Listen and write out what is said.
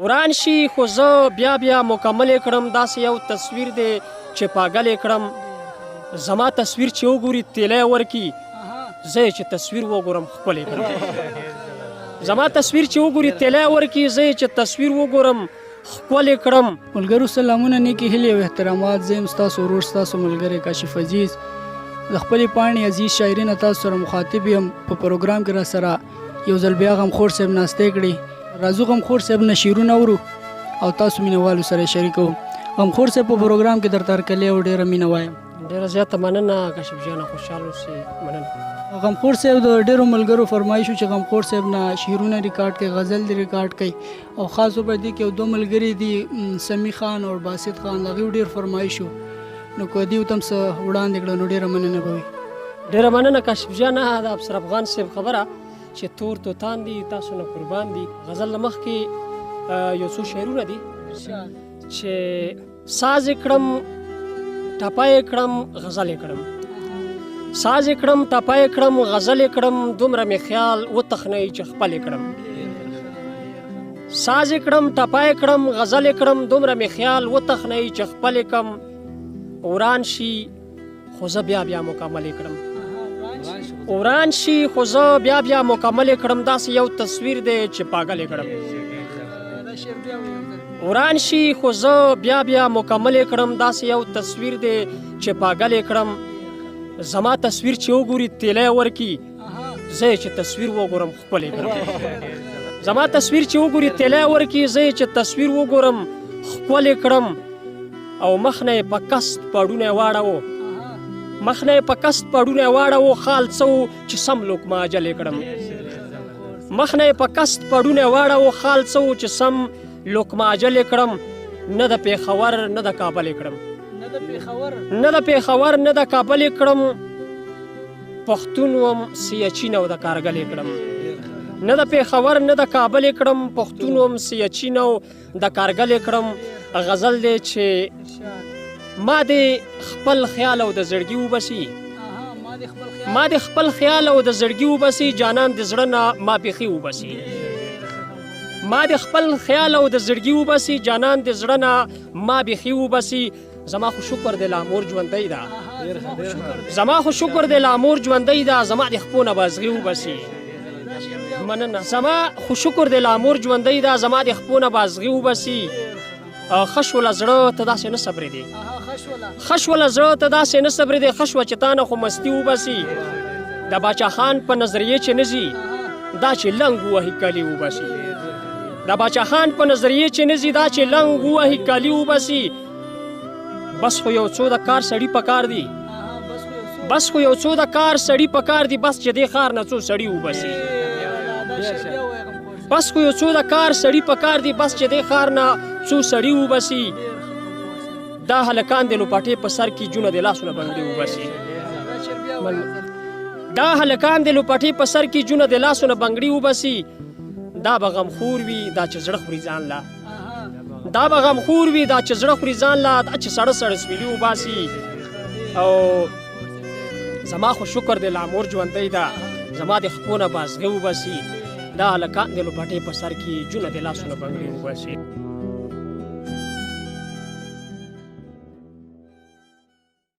وران شي خو زه بیا مکمل کړم. داسې یو تصویر دی چې پاگل کړم. زما تصویر چې وګوري تیلی ورکي، زه چې تصویر وګورم خپل کړم. زما تصویر چې وګوري تیلی ورکي، زه چې تصویر وګورم خپل کړم. ملګرو سلامونه، نیکې هیلې او احترامات. زه یم ستاسو ورور ستاسو ملګری کاشف عزیز. د خپلې پاڼې عزیز شاعري نه تاسو سره مخاطب یم. په پروګرام کې را سره یو ځل بیا غمخور صاحب ناستې کړي. راځو غمخور صاحب نه شعرونه اورو او تاسو مینوالو سره شریکو. غمخور صاحب په پروګرام کې درته هرکلی او ډېره مینه وایم. ډېره زیاته مننه کاشف جانه، خوشحاله اوسئ. مننه. غمخور صاحب د ډېرو ملګرو فرمایش چې غمخور صاحب نه شعرونه ریکارډ کوي، غزل دې ریکارډ کوي، او خاص په دې کې یو دوه ملګري دي سمی خان او باسط خان، د هغوی ډېر فرمایش و. نو که دوی ته هم څه وړاندې کړه نو ډېره مننه به وي. ډېره مننه کاشف جانه. د افسر افغان صاحب خبره چې تور توتان دي تاسو نه قربان دي. غزل نه مخکې یو څو شعرونه دي چې ساز کړم ټپای کړم غزل کړم، ساز کړم ټپای کړم غزل کړم، دومره مې خیال وتخنی چې خپل کړم. ساز کړم ټپای کړم غزل کړم، دومره مې خیال وتخنی چې خپل کړم. وران شي خو زه بیا مکمل کړم. وران شي خو زه بیا مکمل کړم. داسې یو تصویر دی چې پاگل کړم. وران شي خو زه بیا مکمل کړم. داسې یو تصویر دی چې پاگل کړم. زما تصویر چې وګوري تیلی ورکي، زه چې تصویر وګورم خپل کړم. زما تصویر چې وګوري تیلی ورکي، زه چې تصویر وګورم خپل کړم. او مخ نه په کست پړونه واړو، مخ نه په کست پړونه واړو، خال څو چې سم لوکما اجل کړم. مخ نه په کست پړونه واړو، خال څو چې سم لوکما اجل کړم. نه د پیښور نه د کابل کړم، نه د پیښور نه د کابل کړم. پښتون وم سیاچین او د کارګل کړم. نه د پیښور نه د کابل کړم، پښتون وم سیاچین او د کارګل کړم. غزل دی چې ما دې خپل خیال او د زړګي وبسي، ما دې خپل خیال او د زړګي وبسي، جانان د زړه نه ما بیخي وبسي. ما دې خپل خیال او د زړګي وبسي، جانان د زړه نه ما بیخي وبسي. زما خو شکر دی لامور ژوندی ده، زما خو شکر دی لامور ژوندی ده، زما د خپو نه بازغي وبسي. مننه. زما خو شکر دی لامور ژوندی ده، زما د خپو نه بازغي وبسي. خشوله زړه ته داسې نه صبرې دی، خشوله زړه ته داسې نه صبرې دی. خشوه چې تا نه خو مستي وبسي. د باچا خان په نظریې چې نځي، دا چې لنګ ووهي کالي وبسي. د باچا خان په نظریې چې نځي، دا چې لنګ ووهي کالي وبسي. بس خو یو څو د کار سړي پکار دی، بس خو یو څو د کار سړي پکار دی، بس چې دې ښار نه څو سړي وبسي. بس خو یو څو د کار سړي پکار دی، بس چې دې ښار نه څو سړي وبسي. دا هلکان د لوپاټې په سر کې جونه د لاسونه بنګړي وبسي. دا هلکان د لوپاټې په سر کې جونه د لاسونه بنګړي وبسي. دا به غمخور وي دا چې زړه خوري ځان لا، دا به غمخور وي دا چې زړه خوري ځان لا، دا چې سړه سپیلي وباسي. او زما خو شکر دی لامور ژوندی ده، زما د خپو نه بازغي وبسي. دا هلکان د لوپاټې په سر کې جونه د لاسونه بنګړي وبسي.